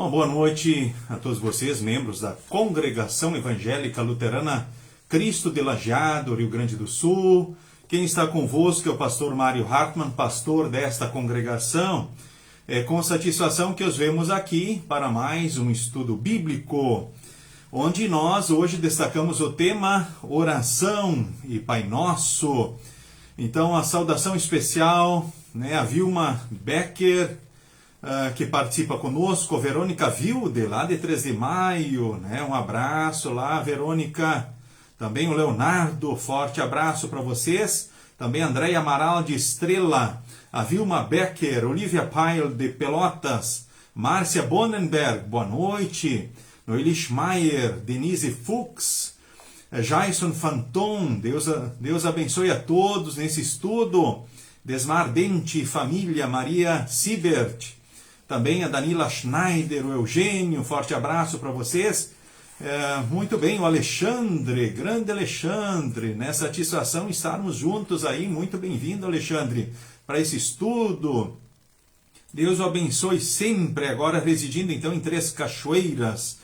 Uma boa noite a todos vocês, membros da Congregação Evangélica Luterana Cristo de Lajeado, Rio Grande do Sul. Quem está convosco é o pastor Mário Hartmann, pastor desta congregação. É com satisfação que os vemos aqui para mais um estudo bíblico, onde nós hoje destacamos o tema oração e Pai Nosso. Então, a saudação especial, a Vilma Becker, que participa conosco, a Verônica Vilde, lá de 3 de Maio, um abraço lá, Verônica. Também o Leonardo, forte abraço para vocês. Também a Andréia Amaral de Estrela, a Vilma Becker, Olivia Pyle de Pelotas, Márcia Bonenberg, boa noite. Noeli Schmeier, Denise Fuchs, Jason Fanton, Deus abençoe a todos nesse estudo. Desmar Dente, família, Maria Siebert, também a Danila Schneider, o Eugênio, forte abraço para vocês. Muito bem, o Alexandre, grande Alexandre, satisfação estarmos juntos aí, muito bem-vindo, Alexandre, para esse estudo. Deus o abençoe sempre, agora residindo então em Três Cachoeiras.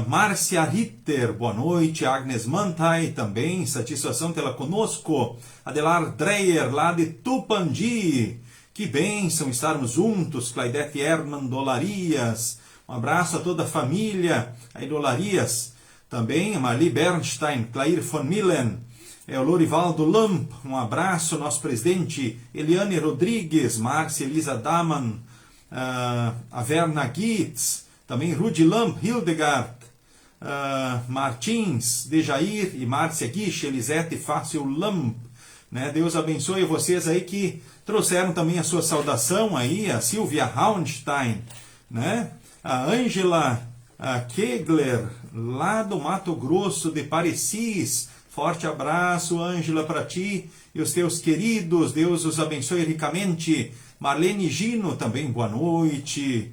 Márcia Ritter, boa noite. Agnes Mantai também, satisfação tê-la conosco. Adelar Dreyer, lá de Tupandi, que bênção estarmos juntos. Claudete Herman Dolarias, um abraço a toda a família, a Dolarias. Também a Marli Bernstein, Clair von Millen, o Lorivaldo Lamp, um abraço, nosso presidente. Eliane Rodrigues, Márcia Elisa Daman, a Verna Gitz, também Rudi Lamp, Hildegard, Martins, Dejair e Márcia Guiche, Elisete Fácil Lamp. Deus abençoe vocês aí que trouxeram também a sua saudação aí, a Silvia Raunstein, a Ângela Kegler, lá do Mato Grosso de Parecis. Forte abraço, Ângela, para ti e os teus queridos. Deus os abençoe ricamente. Marlene Gino, também boa noite.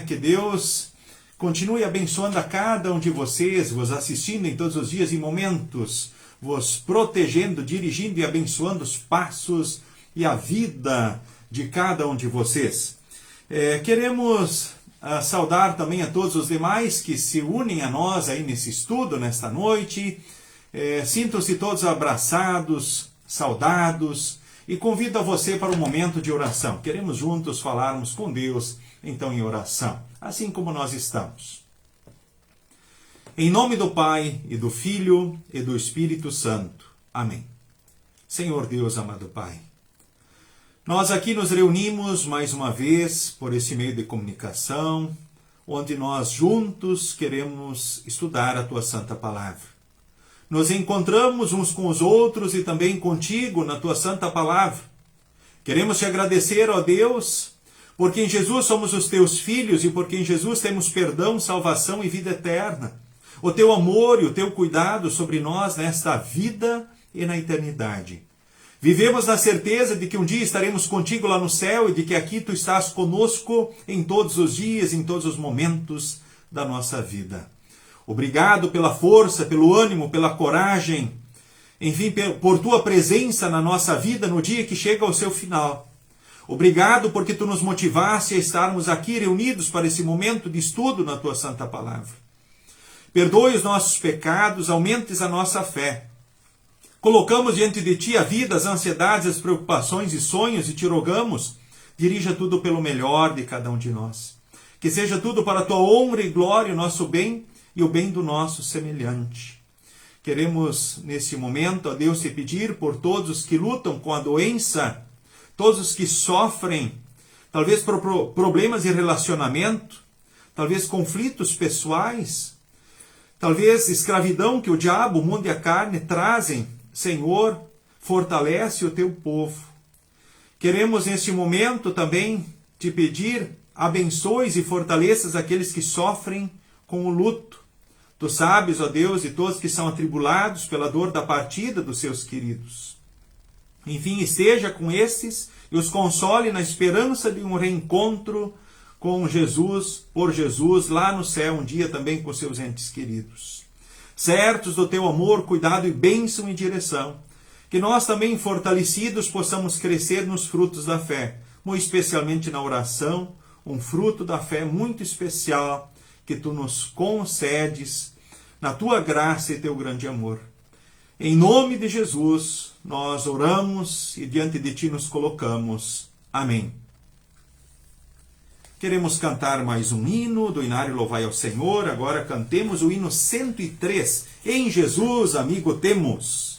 Que Deus continue abençoando a cada um de vocês, vos assistindo em todos os dias e momentos, vos protegendo, dirigindo e abençoando os passos e a vida de cada um de vocês. Queremos saudar também a todos os demais que se unem a nós aí nesse estudo, nesta noite. Sintam-se todos abraçados, saudados, e convido a você para um momento de oração. Queremos juntos falarmos com Deus, então, em oração, assim como nós estamos. Em nome do Pai, e do Filho, e do Espírito Santo. Amém. Senhor Deus, amado Pai, nós aqui nos reunimos mais uma vez por esse meio de comunicação, onde nós juntos queremos estudar a Tua Santa Palavra. Nos encontramos uns com os outros e também contigo na Tua Santa Palavra. Queremos te agradecer, ó Deus, porque em Jesus somos os Teus filhos e porque em Jesus temos perdão, salvação e vida eterna. O Teu amor e o Teu cuidado sobre nós nesta vida e na eternidade. Vivemos na certeza de que um dia estaremos contigo lá no céu e de que aqui Tu estás conosco em todos os dias, em todos os momentos da nossa vida. Obrigado pela força, pelo ânimo, pela coragem, enfim, por Tua presença na nossa vida no dia que chega ao seu final. Obrigado porque Tu nos motivaste a estarmos aqui reunidos para esse momento de estudo na Tua Santa Palavra. Perdoe os nossos pecados, aumentes a nossa fé. Colocamos diante de Ti a vida, as ansiedades, as preocupações e sonhos e Te rogamos, dirija tudo pelo melhor de cada um de nós. Que seja tudo para a Tua honra e glória, o nosso bem e o bem do nosso semelhante. Queremos, nesse momento, ó Deus, Te pedir por todos os que lutam com a doença, todos os que sofrem, talvez por problemas de relacionamento, talvez conflitos pessoais, talvez escravidão que o diabo, o mundo e a carne trazem. Senhor, fortalece o Teu povo. Queremos, neste momento, também Te pedir, abençoes e fortaleças aqueles que sofrem com o luto. Tu sabes, ó Deus, de todos que são atribulados pela dor da partida dos seus queridos. Enfim, esteja com esses e os console na esperança de um reencontro com Jesus, por Jesus, lá no céu, um dia também com seus entes queridos. Certos do Teu amor, cuidado e bênção e direção, que nós também, fortalecidos, possamos crescer nos frutos da fé, muito especialmente na oração, um fruto da fé muito especial que tu nos concedes na tua graça e teu grande amor. Em nome de Jesus, nós oramos e diante de ti nos colocamos. Amém. Queremos cantar mais um hino do Inário Louvai ao Senhor. Agora cantemos o hino 103. Em Jesus, amigo temos.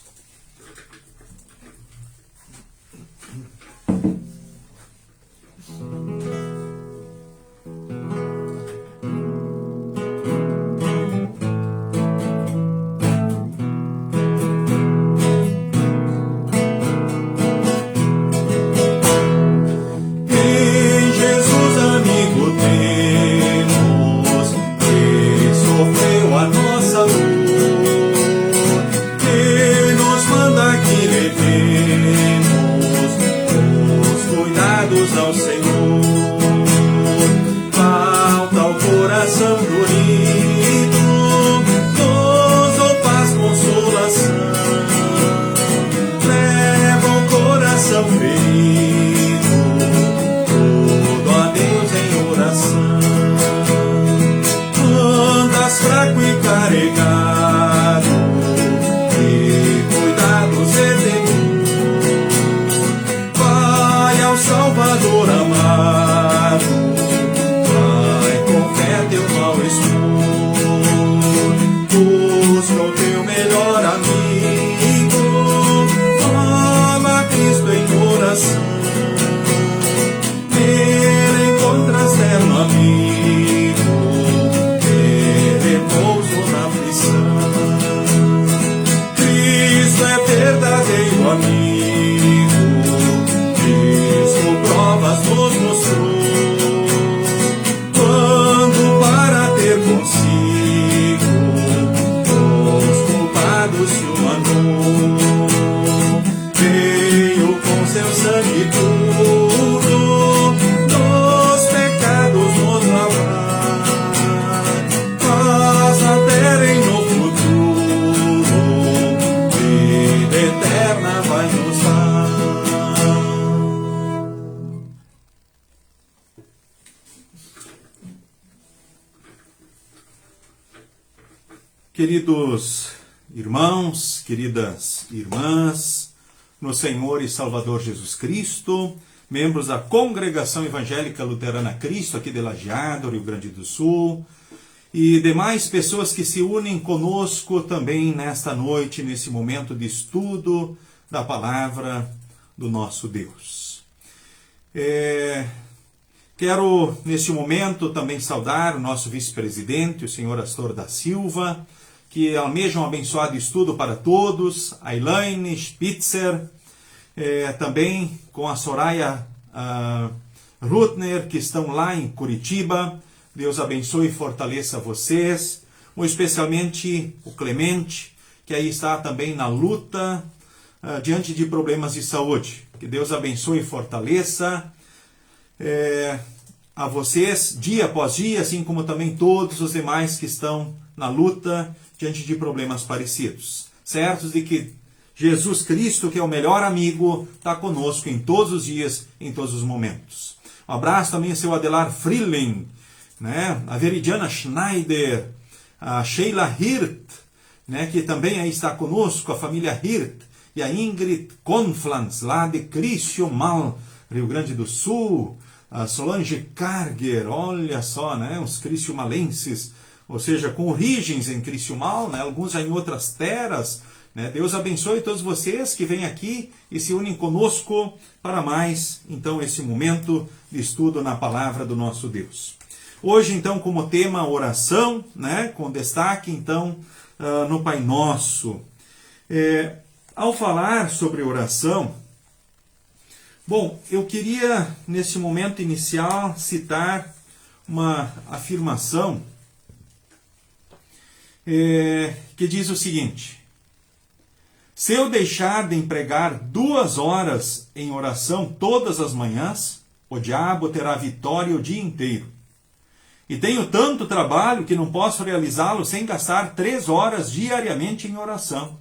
Queridos irmãos, queridas irmãs, no Senhor e Salvador Jesus Cristo, membros da Congregação Evangélica Luterana Cristo, aqui de Lajeado, Rio Grande do Sul, e demais pessoas que se unem conosco também nesta noite, nesse momento de estudo da palavra do nosso Deus. Quero, neste momento, também saudar o nosso vice-presidente, o senhor Astor da Silva, que almeja um abençoado estudo para todos, a Elaine Spitzer, também com a Soraya Rutner, que estão lá em Curitiba. Deus abençoe e fortaleça vocês, especialmente o Clemente, que aí está também na luta diante de problemas de saúde. Que Deus abençoe e fortaleça a vocês dia após dia, assim como também todos os demais que estão na luta diante de problemas parecidos. Certos de que Jesus Cristo, que é o melhor amigo, está conosco em todos os dias, em todos os momentos. Um abraço também ao seu Adelar Freeling, né? A Veridiana Schneider, a Sheila Hirt, né? Que também aí está conosco, a família Hirt, e a Ingrid Conflans, lá de Criciúmal, Rio Grande do Sul, a Solange Carger, olha só, né? Os criciumalenses, ou seja, com origens em Criciúmal, né? Alguns já em outras terras, né? Deus abençoe todos vocês que vêm aqui e se unem conosco para mais, então, esse momento de estudo na palavra do nosso Deus. Hoje, então, como tema, oração, né? Com destaque, então, no Pai Nosso. Ao falar sobre oração, bom, eu queria, nesse momento inicial, citar uma afirmação que diz o seguinte: se eu deixar de empregar 2 horas em oração todas as manhãs, o diabo terá vitória o dia inteiro. E tenho tanto trabalho que não posso realizá-lo sem gastar 3 horas diariamente em oração.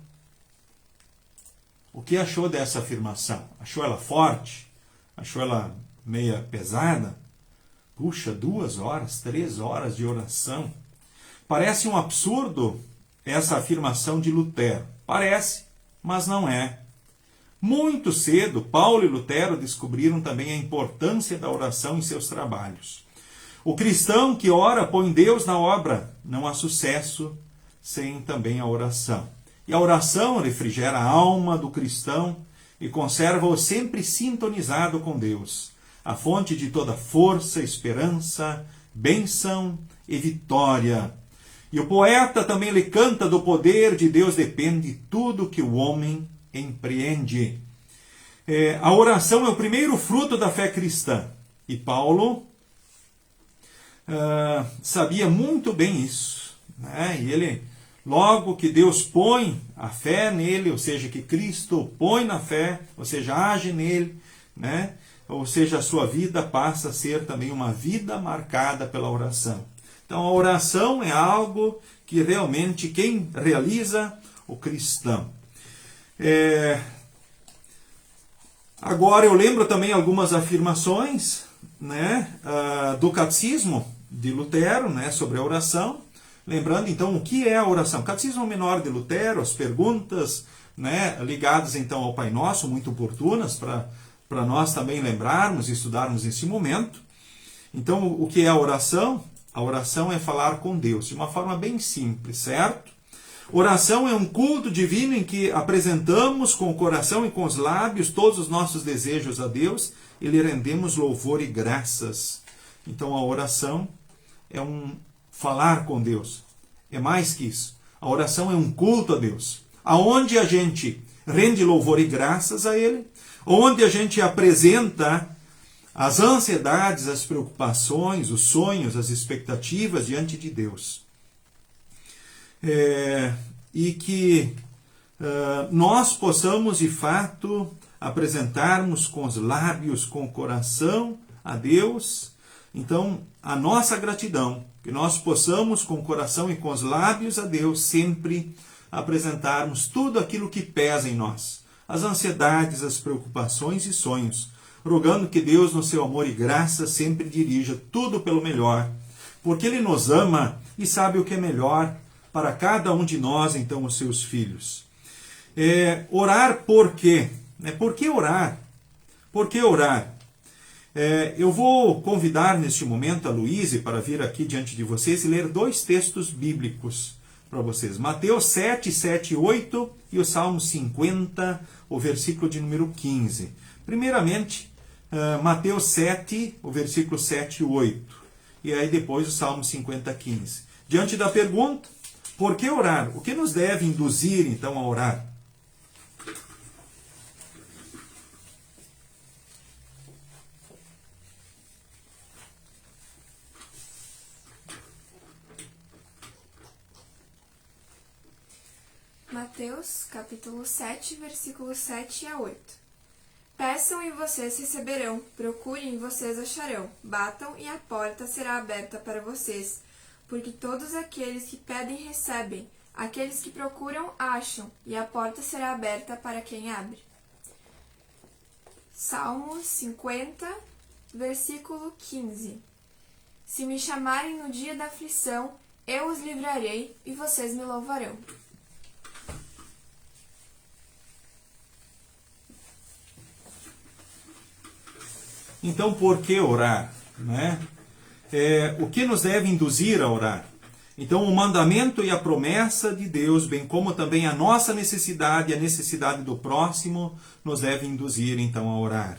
O que achou dessa afirmação? Achou ela forte? Achou ela meia pesada? Puxa, 2 horas, 3 horas de oração. Parece um absurdo essa afirmação de Lutero. Parece, mas não é. Muito cedo, Paulo e Lutero descobriram também a importância da oração em seus trabalhos. O cristão que ora põe Deus na obra. Não há sucesso sem também a oração. E a oração refrigera a alma do cristão e conserva-o sempre sintonizado com Deus, a fonte de toda força, esperança, bênção e vitória. E o poeta também lhe canta: do poder de Deus depende tudo que o homem empreende. A oração é o primeiro fruto da fé cristã. E Paulo sabia muito bem isso, né? E ele, logo que Deus põe a fé nele, ou seja, que Cristo põe na fé, ou seja, age nele, né? Ou seja, a sua vida passa a ser também uma vida marcada pela oração. Então, a oração é algo que realmente quem realiza? O cristão. Agora, eu lembro também algumas afirmações, né, do Catecismo de Lutero, né, sobre a oração. Lembrando, então, o que é a oração? Catecismo Menor de Lutero, as perguntas, né, ligadas, então, ao Pai Nosso, muito oportunas para nós também lembrarmos e estudarmos nesse momento. Então, o que é a oração? A oração é falar com Deus, de uma forma bem simples, certo? Oração é um culto divino em que apresentamos com o coração e com os lábios todos os nossos desejos a Deus e lhe rendemos louvor e graças. Então, a oração é um falar com Deus. É mais que isso. A oração é um culto a Deus, aonde a gente rende louvor e graças a Ele, onde a gente apresenta as ansiedades, as preocupações, os sonhos, as expectativas diante de Deus. E que nós possamos, de fato, apresentarmos com os lábios, com o coração a Deus, então, a nossa gratidão, que nós possamos, com o coração e com os lábios a Deus, sempre apresentarmos tudo aquilo que pesa em nós, as ansiedades, as preocupações e sonhos, rogando que Deus, no seu amor e graça, sempre dirija tudo pelo melhor, porque Ele nos ama e sabe o que é melhor para cada um de nós, então, os seus filhos. Orar por quê? Por que orar? Por que orar? Eu vou convidar neste momento a Luíse para vir aqui diante de vocês e ler 2 textos bíblicos para vocês. Mateus 7, 7 e 8 e o Salmo 50, o versículo de número 15. Primeiramente, Mateus 7, o versículo 7 e 8. E aí depois o Salmo 50, 15. Diante da pergunta, por que orar? O que nos deve induzir então a orar? Mateus, capítulo 7, versículos 7 a 8. Peçam e vocês receberão, procurem e vocês acharão, batam e a porta será aberta para vocês, porque todos aqueles que pedem recebem, aqueles que procuram acham, e a porta será aberta para quem abre. Salmo 50, versículo 15. Se me chamarem no dia da aflição, eu os livrarei e vocês me louvarão. Então, por que orar? O que nos deve induzir a orar? Então, o mandamento e a promessa de Deus, bem como também a nossa necessidade e a necessidade do próximo, nos deve induzir, então, a orar.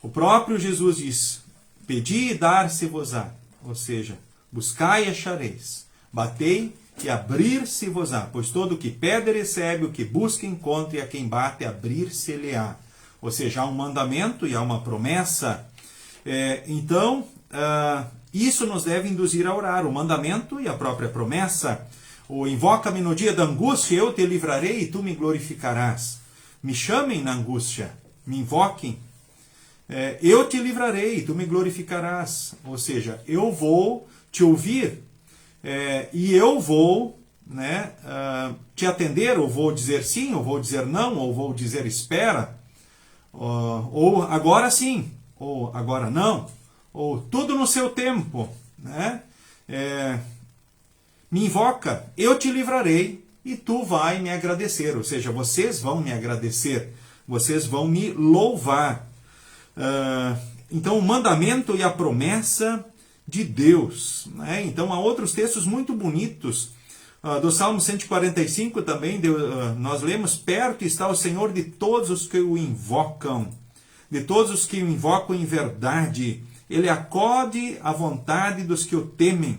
O próprio Jesus diz: pedi e dar-se-vos-á, ou seja, buscai e achareis, batei e abrir-se-vos-á, pois todo o que pede recebe, o que busca encontra, e a quem bate abrir-se-lhe-á. Ou seja, há um mandamento e há uma promessa. Então, isso nos deve induzir a orar, o mandamento e a própria promessa. O invoca-me no dia da angústia, eu te livrarei e tu me glorificarás. Me chamem na angústia, me invoquem, eu te livrarei e tu me glorificarás. Ou seja, eu vou te ouvir e eu vou te atender, ou vou dizer sim, ou vou dizer não, ou vou dizer espera. Ou agora sim, ou agora não, ou tudo no seu tempo, né? Me invoca, eu te livrarei e tu vai me agradecer. Ou seja, vocês vão me agradecer, vocês vão me louvar. Então, o mandamento e a promessa de Deus, né? Então, há outros textos muito bonitos. Do Salmo 145 também, nós lemos: perto está o Senhor de todos os que o invocam, de todos os que o invocam em verdade. Ele acode à vontade dos que o temem.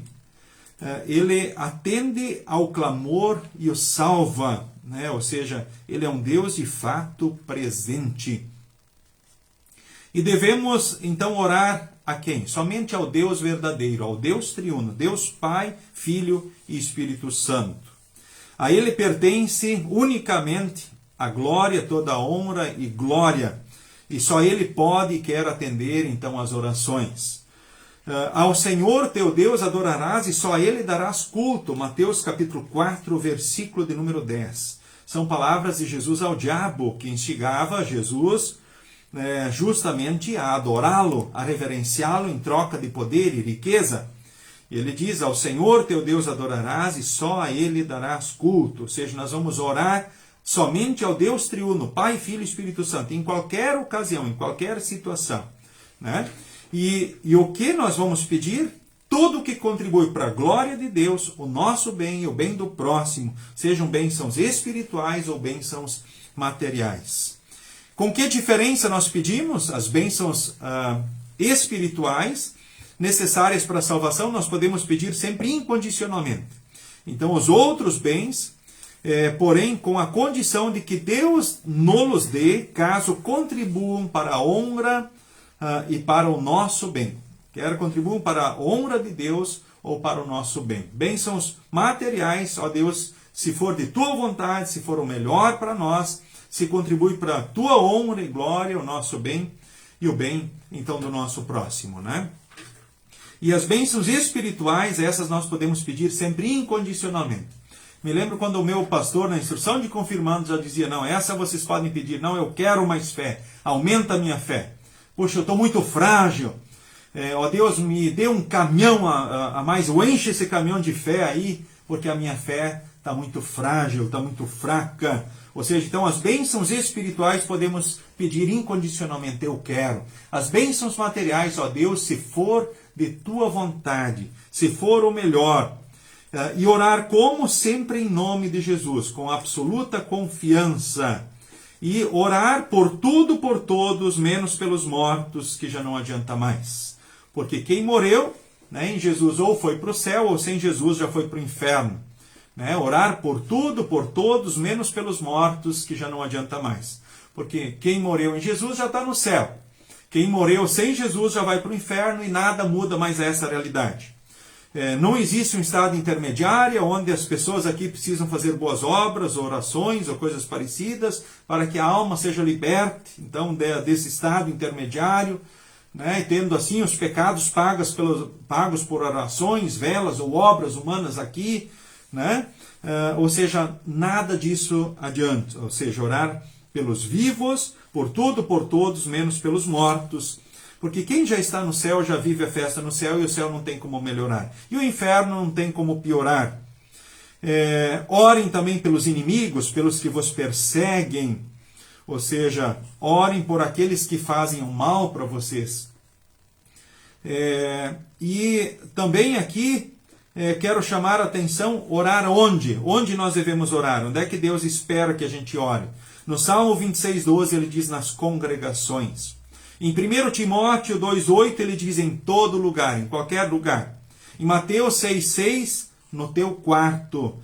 Ele atende ao clamor e o salva, né? Ou seja, ele é um Deus de fato presente. E devemos então orar a quem? Somente ao Deus verdadeiro, ao Deus triuno, Deus Pai, Filho e Espírito Santo. A ele pertence unicamente a glória, toda a honra e glória, e só ele pode e quer atender então as orações. Ao Senhor teu Deus adorarás e só a ele darás culto. Mateus capítulo 4, versículo de número 10. São palavras de Jesus ao diabo, que instigava Jesus justamente a adorá-lo, a reverenciá-lo em troca de poder e riqueza. Ele diz: ao Senhor teu Deus adorarás e só a ele darás culto. Ou seja, nós vamos orar somente ao Deus triuno, Pai, Filho e Espírito Santo, em qualquer ocasião, em qualquer situação, né? E o que nós vamos pedir? Tudo que contribui para a glória de Deus, o nosso bem e o bem do próximo, sejam bênçãos espirituais ou bênçãos materiais. Com que diferença nós pedimos? As bênçãos espirituais necessárias para a salvação, nós podemos pedir sempre incondicionalmente. Então, os outros bens, porém, com a condição de que Deus nos dê, caso contribuam para a honra e para o nosso bem. Quer contribuam para a honra de Deus ou para o nosso bem. Bênçãos materiais, ó Deus, se for de tua vontade, se for o melhor para nós, se contribui para a tua honra e glória, o nosso bem e o bem, então, do nosso próximo, né? E as bênçãos espirituais, essas nós podemos pedir sempre incondicionalmente. Me lembro quando o meu pastor, na instrução de confirmandos, já dizia: não, essa vocês podem pedir, não, eu quero mais fé, aumenta a minha fé. Puxa, eu estou muito frágil, ó Deus, me dê um caminhão a mais, ou enche esse caminhão de fé aí, porque a minha fé está muito frágil, está muito fraca. Ou seja, então as bênçãos espirituais podemos pedir incondicionalmente, eu quero. As bênçãos materiais, ó Deus, se for de tua vontade, se for o melhor. E orar como sempre em nome de Jesus, com absoluta confiança. E orar por tudo, por todos, menos pelos mortos, que já não adianta mais. Porque quem morreu, né, em Jesus ou foi para o céu, ou sem Jesus já foi para o inferno. Né? Orar por tudo, por todos, menos pelos mortos, que já não adianta mais. Porque quem morreu em Jesus já está no céu. Quem morreu sem Jesus já vai para o inferno e nada muda mais essa realidade. Não existe um estado intermediário onde as pessoas aqui precisam fazer boas obras, orações ou coisas parecidas para que a alma seja liberta, então, desse estado intermediário, né? E tendo assim os pecados pagos por orações, velas ou obras humanas aqui, né? Ou seja, nada disso adianta. Ou seja, orar pelos vivos, por tudo, por todos, menos pelos mortos. Porque quem já está no céu já vive a festa no céu e o céu não tem como melhorar. E o inferno não tem como piorar. Orem também pelos inimigos, pelos que vos perseguem. Ou seja, orem por aqueles que fazem o mal para vocês. E também aqui quero chamar a atenção, orar onde? Onde nós devemos orar? Onde é que Deus espera que a gente ore? No Salmo 26:12 ele diz nas congregações. Em 1 Timóteo 2,8 ele diz em todo lugar, em qualquer lugar. Em Mateus 6,6, no teu quarto,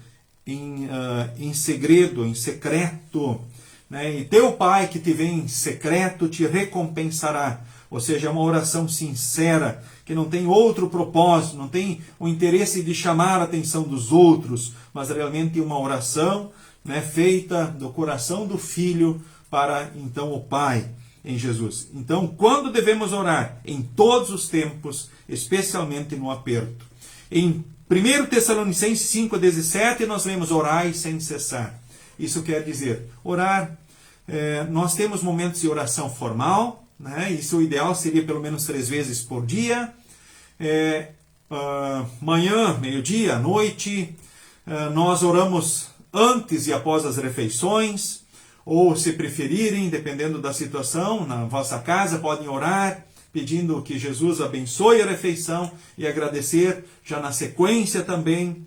em segredo, em secreto. Né? E teu Pai que te vê em secreto te recompensará. Ou seja, é uma oração sincera, que não tem outro propósito, não tem o interesse de chamar a atenção dos outros, mas realmente uma oração, né, feita do coração do Filho para então o Pai. Em Jesus. Então, quando devemos orar? Em todos os tempos, especialmente no aperto. Em 1 Tessalonicenses 5,17, nós lemos: orai sem cessar. Isso quer dizer, orar, nós temos momentos de oração formal, né? Isso o ideal seria pelo menos 3 vezes por dia. Manhã, meio-dia, à noite. Nós oramos antes e após as refeições, ou se preferirem, dependendo da situação, na vossa casa podem orar, pedindo que Jesus abençoe a refeição e agradecer já na sequência também.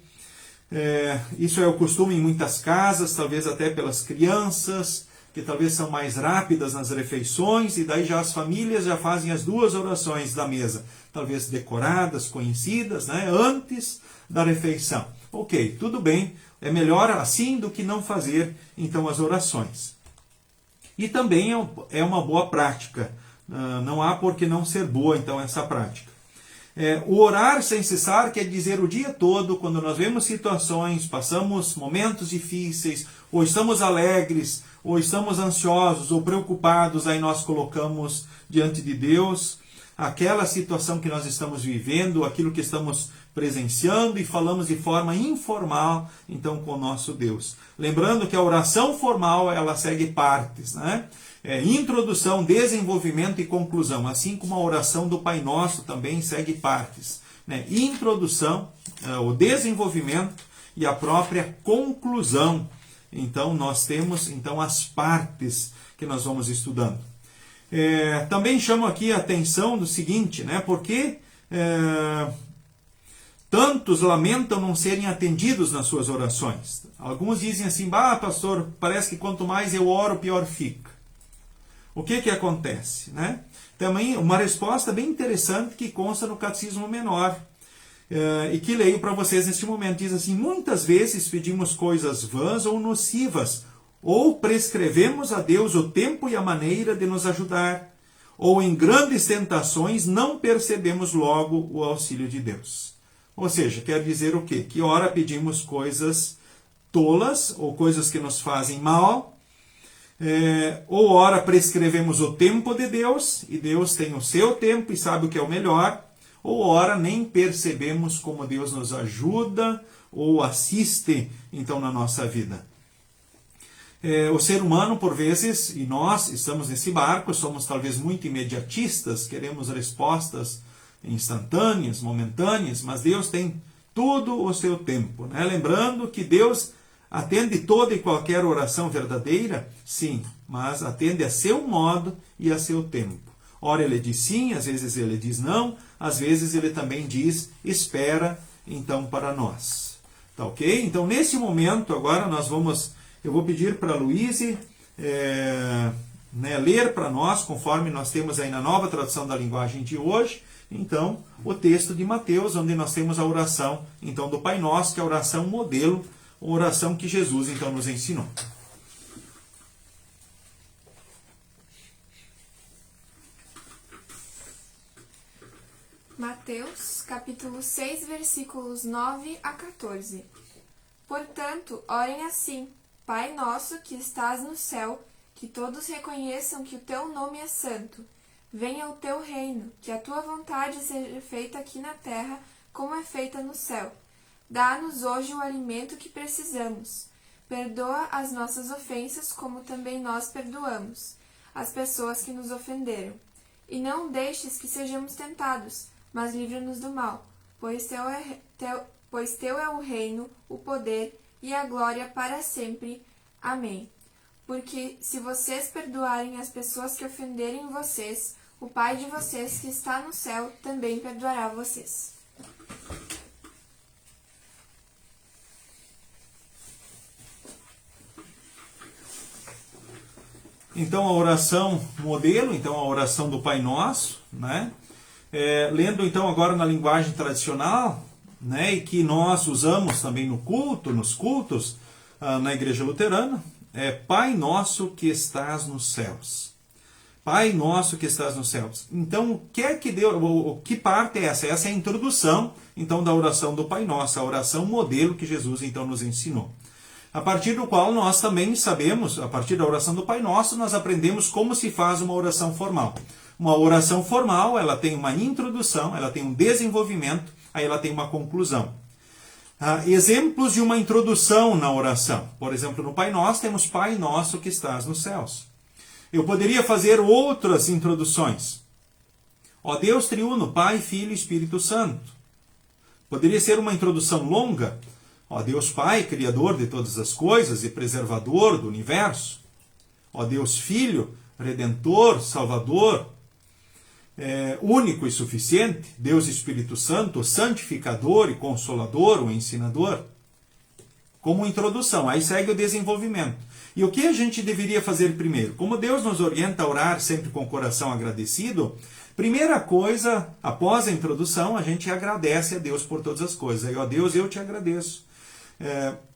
Isso é o costume em muitas casas, talvez até pelas crianças, que talvez são mais rápidas nas refeições, e daí já as famílias já fazem as 2 orações da mesa, talvez decoradas, conhecidas, né, antes da refeição. Ok, tudo bem, é melhor assim do que não fazer então as orações. E também é uma boa prática, não há por que não ser boa então essa prática. O orar sem cessar quer dizer o dia todo, quando nós vemos situações, passamos momentos difíceis, ou estamos alegres, ou estamos ansiosos, ou preocupados, aí nós colocamos diante de Deus aquela situação que nós estamos vivendo, aquilo que estamos presenciando, e falamos de forma informal, então, com o nosso Deus. Lembrando que a oração formal, ela segue partes, né? Introdução, desenvolvimento e conclusão, assim como a oração do Pai Nosso também segue partes, né? Introdução, o desenvolvimento e a própria conclusão. Então, nós temos então as partes que nós vamos estudando. Também chamo aqui a atenção do seguinte, né? Porque tantos lamentam não serem atendidos nas suas orações. Alguns dizem assim, pastor, parece que quanto mais eu oro, pior fica. O que acontece, né? Também uma resposta bem interessante que consta no Catecismo Menor, e que leio para vocês neste momento. Diz assim: muitas vezes pedimos coisas vãs ou nocivas, ou prescrevemos a Deus o tempo e a maneira de nos ajudar, ou em grandes tentações não percebemos logo o auxílio de Deus. Ou seja, quer dizer o quê? Que ora pedimos coisas tolas, ou coisas que nos fazem mal, ou ora prescrevemos o tempo de Deus, e Deus tem o seu tempo e sabe o que é o melhor, ou ora nem percebemos como Deus nos ajuda ou assiste então na nossa vida. O ser humano, por vezes, e nós estamos nesse barco, somos talvez muito imediatistas, queremos respostas instantâneas, momentâneas, mas Deus tem tudo o seu tempo, né? Lembrando que Deus atende toda e qualquer oração verdadeira, sim, mas atende a seu modo e a seu tempo. Ora ele diz sim, às vezes ele diz não, às vezes ele também diz espera, então, para nós. Tá ok? Então, nesse momento, agora eu vou pedir para a Luíse ler para nós, conforme nós temos aí na nova tradução da linguagem de hoje, então, o texto de Mateus, onde nós temos a oração então, do Pai Nosso, que é a oração modelo, a oração que Jesus então nos ensinou. Mateus, capítulo 6, versículos 9 a 14. Portanto, orem assim: Pai nosso que estás no céu, que todos reconheçam que o teu nome é santo. Venha o teu reino, que a tua vontade seja feita aqui na terra, como é feita no céu. Dá-nos hoje o alimento que precisamos. Perdoa as nossas ofensas, como também nós perdoamos as pessoas que nos ofenderam. E não deixes que sejamos tentados, mas livra-nos do mal, pois teu é o reino, o poder e a glória para sempre. Amém. Porque se vocês perdoarem as pessoas que ofenderem vocês, o Pai de vocês que está no céu também perdoará vocês. Então, a oração modelo, então a oração do Pai Nosso, né? Lendo então agora na linguagem tradicional, né? E que nós usamos também no culto, nos cultos, na Igreja Luterana, Pai Nosso que estás nos céus. Pai Nosso que estás nos céus. Então, que parte é essa? Essa é a introdução então da oração do Pai Nosso, a oração modelo que Jesus então nos ensinou. A partir do qual nós também sabemos, a partir da oração do Pai Nosso, nós aprendemos como se faz uma oração formal. Uma oração formal, ela tem uma introdução, ela tem um desenvolvimento, aí ela tem uma conclusão. Exemplos de uma introdução na oração. Por exemplo, no Pai Nosso temos Pai Nosso que estás nos céus. Eu poderia fazer outras introduções. Ó Deus triuno, Pai, Filho e Espírito Santo. Poderia ser uma introdução longa. Ó Deus Pai, Criador de todas as coisas e preservador do universo. Ó Deus Filho, Redentor, Salvador, único e suficiente. Deus Espírito Santo, santificador e consolador, o ensinador. Como introdução. Aí segue o desenvolvimento. E o que a gente deveria fazer primeiro? Como Deus nos orienta a orar sempre com o coração agradecido, primeira coisa, após a introdução, a gente agradece a Deus por todas as coisas. Aí, ó Deus, eu te agradeço.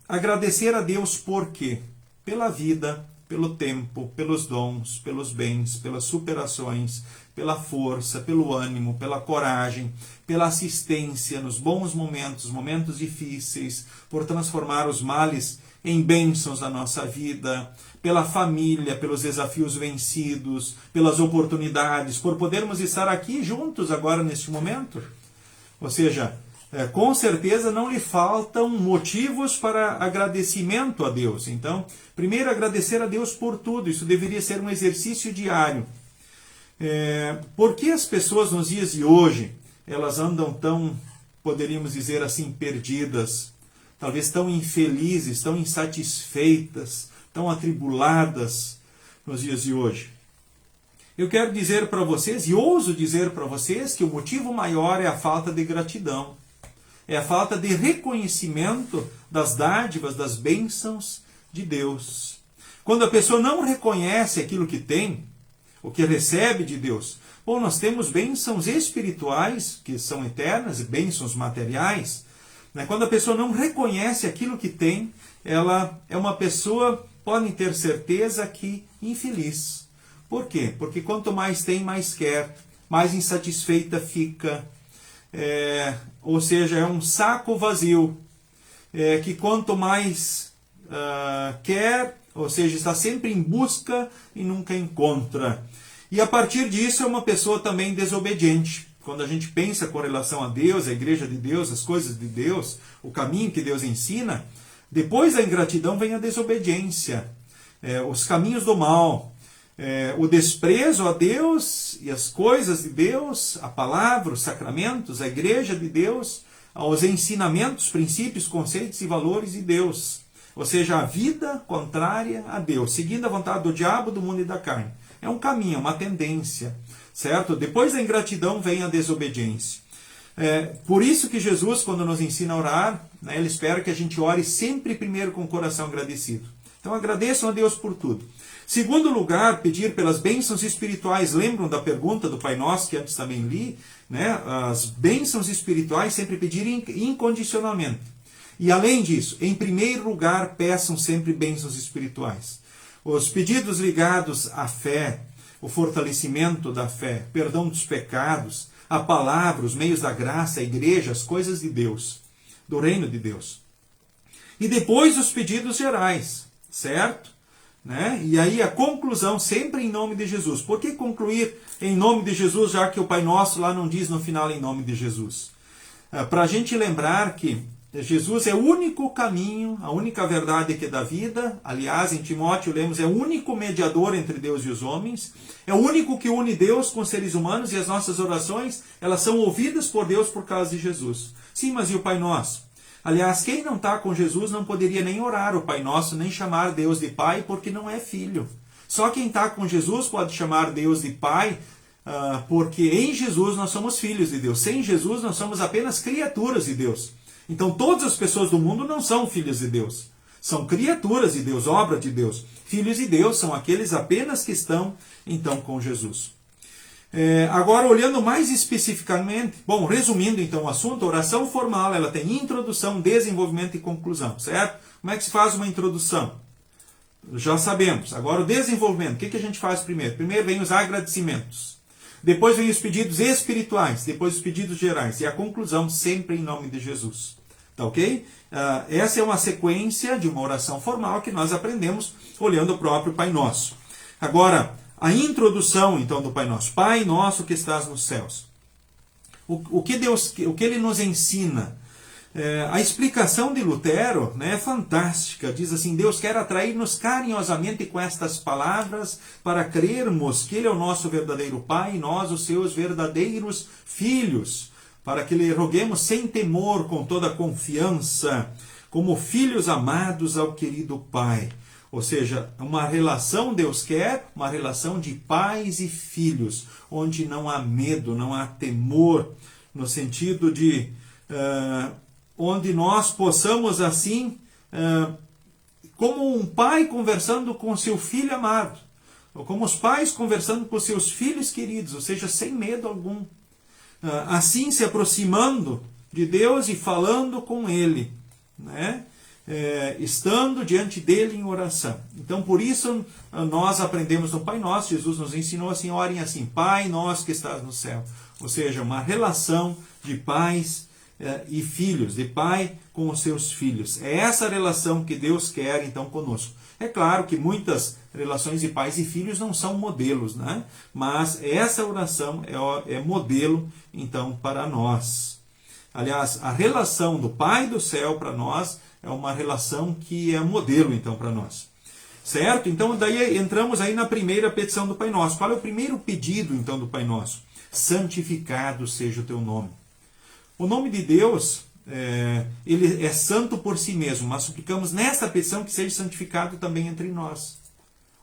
Agradecer a Deus por quê? Pela vida, pelo tempo, pelos dons, pelos bens, pelas superações, pela força, pelo ânimo, pela coragem, pela assistência nos bons momentos, momentos difíceis, por transformar os males em bênçãos na nossa vida, pela família, pelos desafios vencidos, pelas oportunidades, por podermos estar aqui juntos agora neste momento. Ou seja, com certeza não lhe faltam motivos para agradecimento a Deus. Então, primeiro agradecer a Deus por tudo, isso deveria ser um exercício diário. Por que as pessoas nos dias de hoje, elas andam tão, poderíamos dizer assim, perdidas, talvez tão infelizes, tão insatisfeitas, tão atribuladas nos dias de hoje? Eu quero dizer para vocês, e ouso dizer para vocês, que o motivo maior é a falta de gratidão. É a falta de reconhecimento das dádivas, das bênçãos de Deus. Quando a pessoa não reconhece aquilo que tem, o que recebe de Deus. Bom, nós temos bênçãos espirituais, que são eternas, e bênçãos materiais. Quando a pessoa não reconhece aquilo que tem, ela é uma pessoa, podem ter certeza, que infeliz. Por quê? Porque quanto mais tem, mais quer, mais insatisfeita fica. Ou seja, é um saco vazio, que quanto mais quer, ou seja, está sempre em busca e nunca encontra. E a partir disso é uma pessoa também desobediente. Quando a gente pensa com relação a Deus, a igreja de Deus, as coisas de Deus, o caminho que Deus ensina, depois da ingratidão vem a desobediência, os caminhos do mal, o desprezo a Deus e as coisas de Deus, a palavra, os sacramentos, a igreja de Deus, aos ensinamentos, princípios, conceitos e valores de Deus. Ou seja, a vida contrária a Deus, seguindo a vontade do diabo, do mundo e da carne. É um caminho, uma tendência, certo? Depois da ingratidão vem a desobediência. Por isso que Jesus, quando nos ensina a orar, ele espera que a gente ore sempre primeiro com o coração agradecido. Então agradeçam a Deus por tudo. Segundo lugar, pedir pelas bênçãos espirituais. Lembram da pergunta do Pai Nosso, que antes também li? As bênçãos espirituais sempre pedir incondicionalmente. E além disso, em primeiro lugar, peçam sempre bênçãos espirituais. Os pedidos ligados à fé, o fortalecimento da fé, perdão dos pecados, a palavra, os meios da graça, a igreja, as coisas de Deus, do reino de Deus. E depois os pedidos gerais, certo? E aí a conclusão sempre em nome de Jesus. Por que concluir em nome de Jesus, já que o Pai Nosso lá não diz no final em nome de Jesus? Para a gente lembrar que Jesus é o único caminho, a única verdade que dá vida. Aliás, em Timóteo lemos, é o único mediador entre Deus e os homens. É o único que une Deus com os seres humanos, e as nossas orações, elas são ouvidas por Deus por causa de Jesus. Sim, mas e o Pai Nosso? Aliás, quem não está com Jesus não poderia nem orar o Pai Nosso, nem chamar Deus de Pai, porque não é filho. Só quem está com Jesus pode chamar Deus de Pai, porque em Jesus nós somos filhos de Deus. Sem Jesus nós somos apenas criaturas de Deus. Então todas as pessoas do mundo não são filhos de Deus. São criaturas de Deus, obra de Deus. Filhos de Deus são aqueles apenas que estão, então, com Jesus. Agora, olhando mais especificamente, bom, resumindo então o assunto, a oração formal, ela tem introdução, desenvolvimento e conclusão, certo? Como é que se faz uma introdução? Já sabemos. Agora, o desenvolvimento, o que a gente faz primeiro? Primeiro vem os agradecimentos. Depois vem os pedidos espirituais, depois os pedidos gerais. E a conclusão sempre em nome de Jesus. Tá ok? Essa é uma sequência de uma oração formal que nós aprendemos olhando o próprio Pai Nosso. Agora, a introdução então do Pai Nosso. Pai Nosso que estás nos céus. O que Ele nos ensina? A explicação de Lutero, né, é fantástica. Diz assim: Deus quer atrair-nos carinhosamente com estas palavras para crermos que Ele é o nosso verdadeiro Pai e nós os seus verdadeiros filhos, para que lhe roguemos sem temor, com toda confiança, como filhos amados ao querido Pai. Ou seja, uma relação, Deus quer uma relação de pais e filhos, onde não há medo, não há temor, no sentido de onde nós possamos assim, como um pai conversando com seu filho amado, ou como os pais conversando com seus filhos queridos, ou seja, sem medo algum, assim se aproximando de Deus e falando com Ele, né? Estando diante dele em oração. Então, por isso, nós aprendemos no Pai Nosso. Jesus nos ensinou assim: orem assim, Pai Nosso que estás no céu. Ou seja, uma relação de pais e filhos, de pai com os seus filhos. É essa relação que Deus quer, então, conosco. É claro que muitas relações de pais e filhos não são modelos, né? Mas essa oração é modelo, então, para nós. Aliás, a relação do Pai do céu para nós é uma relação que é modelo, então, para nós. Certo? Então, daí entramos aí na primeira petição do Pai Nosso. Qual é o primeiro pedido, então, do Pai Nosso? Santificado seja o teu nome. O nome de Deus, ele é santo por si mesmo, mas suplicamos nesta petição que seja santificado também entre nós.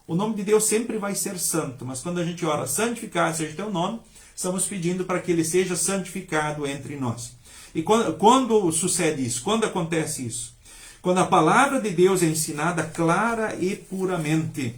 O nome de Deus sempre vai ser santo, mas quando a gente ora, santificado seja o teu nome, estamos pedindo para que ele seja santificado entre nós. E quando sucede isso? Quando acontece isso? Quando a palavra de Deus é ensinada clara e puramente.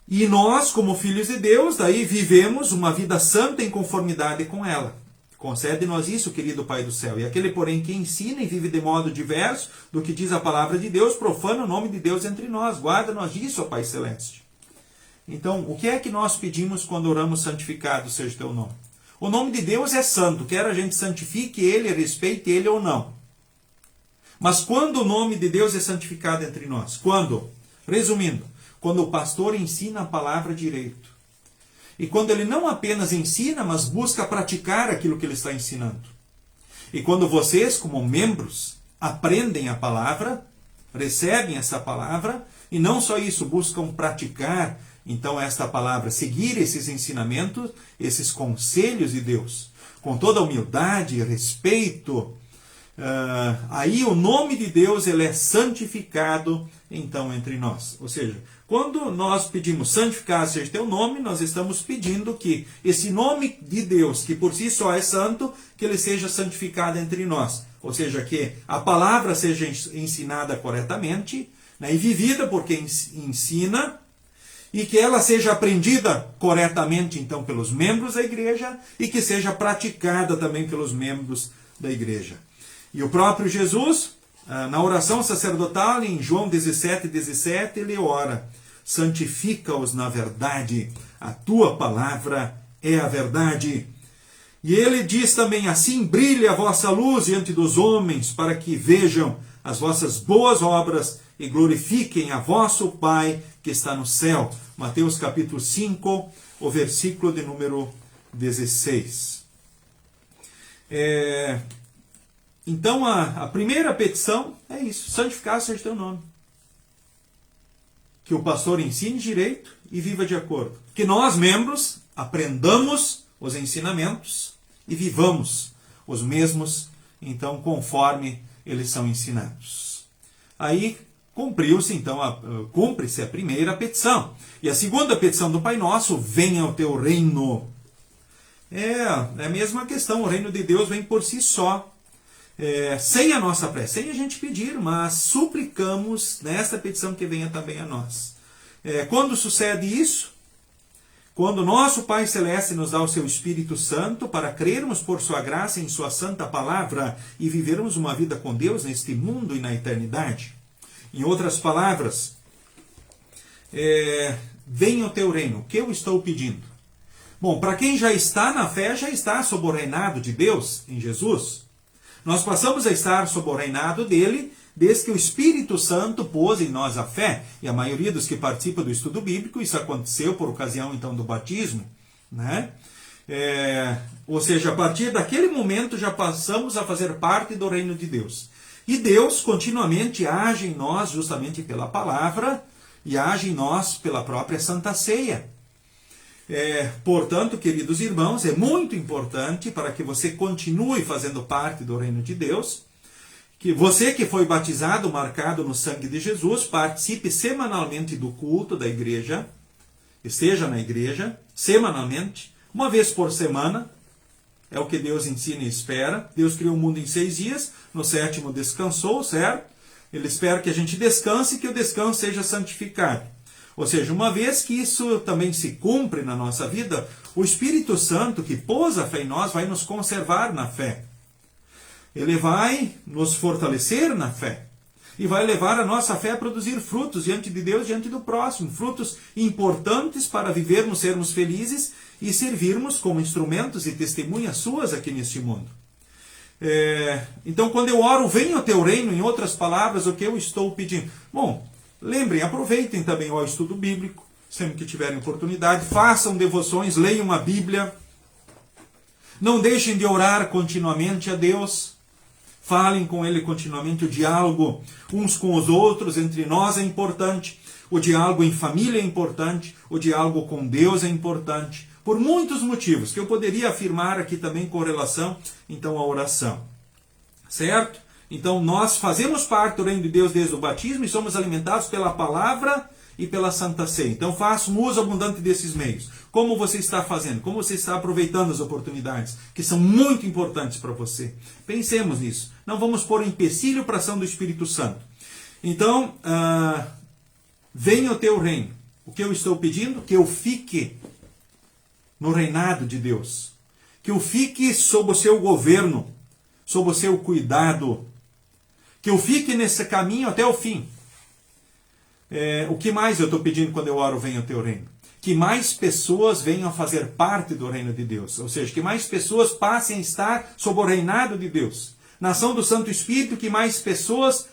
E nós, como filhos de Deus, daí vivemos uma vida santa em conformidade com ela. Concede-nos isso, querido Pai do céu. E aquele, porém, que ensina e vive de modo diverso do que diz a palavra de Deus, profana o nome de Deus entre nós. Guarda-nos disso, ó Pai Celeste. Então, o que é que nós pedimos quando oramos santificado seja o teu nome? O nome de Deus é santo, quer a gente santifique ele, respeite ele ou não. Mas quando o nome de Deus é santificado entre nós? Quando? Resumindo, quando o pastor ensina a palavra direito. E quando ele não apenas ensina, mas busca praticar aquilo que ele está ensinando. E quando vocês, como membros, aprendem a palavra, recebem essa palavra, e não só isso, buscam praticar, então, esta palavra, seguir esses ensinamentos, esses conselhos de Deus, com toda humildade e respeito, aí o nome de Deus ele é santificado, então, entre nós. Ou seja, quando nós pedimos santificado seja teu nome, nós estamos pedindo que esse nome de Deus, que por si só é santo, que ele seja santificado entre nós. Ou seja, que a palavra seja ensinada corretamente, né, e vivida por quem ensina, e que ela seja aprendida corretamente, então, pelos membros da igreja, e que seja praticada também pelos membros da igreja. E o próprio Jesus, na oração sacerdotal, em João 17:17, ele ora: santifica-os na verdade, a tua palavra é a verdade. E ele diz também: assim brilhe a vossa luz diante dos homens, para que vejam as vossas boas obras e glorifiquem a vosso Pai que está no céu. Mateus capítulo 5, o versículo de número 16. Então, a primeira petição é isso: santificado seja o teu nome. Que o pastor ensine direito e viva de acordo. Que nós, membros, aprendamos os ensinamentos e vivamos os mesmos, então, conforme eles são ensinados. Aí, cumpriu-se, então, cumpre-se a primeira petição. E a segunda petição do Pai Nosso: venha o teu reino. É a mesma questão, o reino de Deus vem por si só. Sem a nossa prece, sem a gente pedir, mas suplicamos nesta petição que venha também a nós. Quando sucede isso? Quando nosso Pai Celeste nos dá o seu Espírito Santo para crermos por sua graça em sua santa palavra e vivermos uma vida com Deus neste mundo e na eternidade. Em outras palavras, venha o teu reino. O que eu estou pedindo? Bom, para quem já está na fé, já está sob o reinado de Deus em Jesus. Nós passamos a estar sob o reinado dele desde que o Espírito Santo pôs em nós a fé. E a maioria dos que participam do estudo bíblico, isso aconteceu por ocasião então do batismo, né? Ou seja, a partir daquele momento já passamos a fazer parte do reino de Deus. E Deus continuamente age em nós justamente pela palavra e age em nós pela própria Santa Ceia. Portanto, queridos irmãos, é muito importante para que você continue fazendo parte do reino de Deus, que você que foi batizado, marcado no sangue de Jesus, participe semanalmente do culto da igreja, esteja na igreja semanalmente, uma vez por semana. É o que Deus ensina e espera. Deus criou o mundo em 6 dias, no 7º descansou, certo? Ele espera que a gente descanse e que o descanso seja santificado. Ou seja, uma vez que isso também se cumpre na nossa vida, o Espírito Santo que pôs a fé em nós vai nos conservar na fé. Ele vai nos fortalecer na fé. E vai levar a nossa fé a produzir frutos diante de Deus, diante do próximo. Frutos importantes para vivermos, sermos felizes e servirmos como instrumentos e testemunhas suas aqui neste mundo. Então, quando eu oro, venha o teu reino, em outras palavras, o que eu estou pedindo? Bom, lembrem, aproveitem também o estudo bíblico, sempre que tiverem oportunidade, façam devoções, leiam a Bíblia. Não deixem de orar continuamente a Deus. Falem com Ele continuamente. O diálogo uns com os outros, entre nós, é importante. O diálogo em família é importante. O diálogo com Deus é importante. Por muitos motivos, que eu poderia afirmar aqui também com relação, então, à oração. Certo? Então, nós fazemos parte do reino de Deus desde o batismo e somos alimentados pela palavra e pela Santa Ceia. Então, faça um uso abundante desses meios. Como você está fazendo? Como você está aproveitando as oportunidades, que são muito importantes para você? Pensemos nisso. Não vamos pôr empecilho para a ação do Espírito Santo. Então, venha o teu reino. O que eu estou pedindo? Que eu fique no reinado de Deus. Que eu fique sob o seu governo, sob o seu cuidado. Que eu fique nesse caminho até o fim. O que mais eu estou pedindo quando eu oro, venha o teu reino? Que mais pessoas venham a fazer parte do reino de Deus. Ou seja, que mais pessoas passem a estar sob o reinado de Deus. Na ação do Santo Espírito, que mais pessoas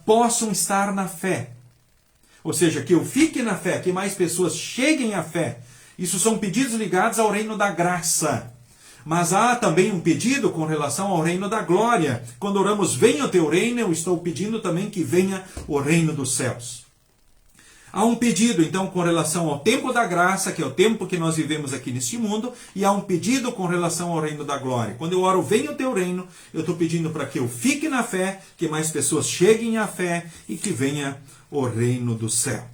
possam estar na fé. Ou seja, que eu fique na fé, que mais pessoas cheguem à fé. Isso são pedidos ligados ao reino da graça. Mas há também um pedido com relação ao reino da glória. Quando oramos, venha o teu reino, eu estou pedindo também que venha o reino dos céus. Há um pedido, então, com relação ao tempo da graça, que é o tempo que nós vivemos aqui neste mundo, e há um pedido com relação ao reino da glória. Quando eu oro, venha o teu reino, eu estou pedindo para que eu fique na fé, que mais pessoas cheguem à fé e que venha o reino do céu.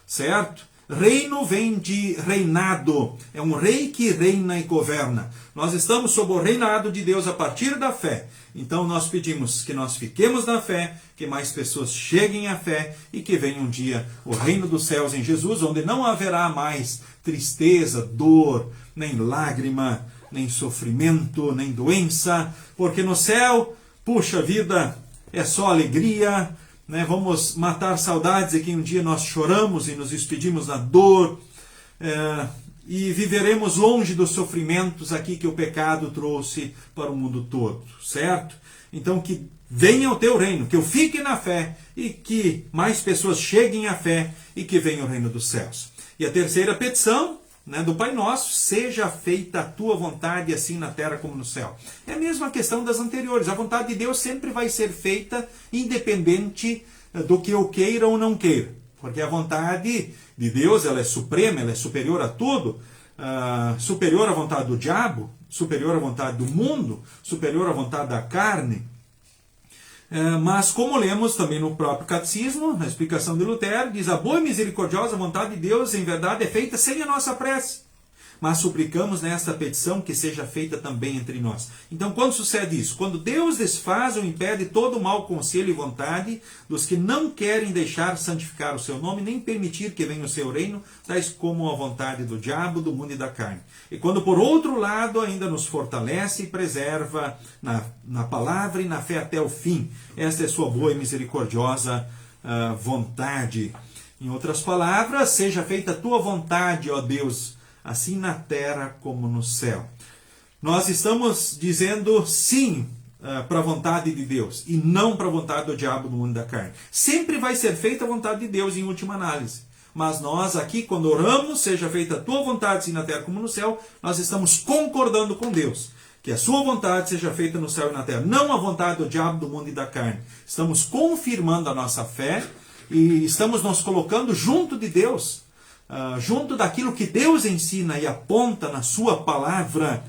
Certo? Reino vem de reinado. É um rei que reina e governa. Nós estamos sob o reinado de Deus a partir da fé. Então nós pedimos que nós fiquemos na fé, que mais pessoas cheguem à fé e que venha um dia o reino dos céus em Jesus, onde não haverá mais tristeza, dor, nem lágrima, nem sofrimento, nem doença, porque no céu, puxa vida, é só alegria. Vamos matar saudades de que um dia nós choramos e nos despedimos na dor, e viveremos longe dos sofrimentos aqui que o pecado trouxe para o mundo todo, certo? Então que venha o teu reino, que eu fique na fé e que mais pessoas cheguem à fé e que venha o reino dos céus. E a terceira petição, do Pai Nosso: seja feita a tua vontade, assim na terra como no céu. É a mesma questão das anteriores. A vontade de Deus sempre vai ser feita independente do que eu queira ou não queira. Porque a vontade de Deus, ela é suprema, ela é superior a tudo. Superior à vontade do diabo, superior à vontade do mundo, superior à vontade da carne. Mas como lemos também no próprio catecismo, na explicação de Lutero, diz: a boa e misericordiosa vontade de Deus, em verdade, é feita sem a nossa prece. Mas suplicamos nesta petição que seja feita também entre nós. Então, quando sucede isso? Quando Deus desfaz ou impede todo o mau conselho e vontade dos que não querem deixar santificar o seu nome, nem permitir que venha o seu reino, tais como a vontade do diabo, do mundo e da carne. E quando, por outro lado, ainda nos fortalece e preserva na palavra e na fé até o fim. Esta é sua boa e misericordiosa vontade. Em outras palavras, seja feita a tua vontade, ó Deus, assim na terra como no céu. Nós estamos dizendo sim para a vontade de Deus e não para a vontade do diabo, do mundo e da carne. Sempre vai ser feita a vontade de Deus em última análise. Mas nós aqui, quando oramos, seja feita a tua vontade, assim na terra como no céu, nós estamos concordando com Deus. Que a sua vontade seja feita no céu e na terra. Não a vontade do diabo, do mundo e da carne. Estamos confirmando a nossa fé e estamos nos colocando junto de Deus. Junto daquilo que Deus ensina e aponta na sua palavra,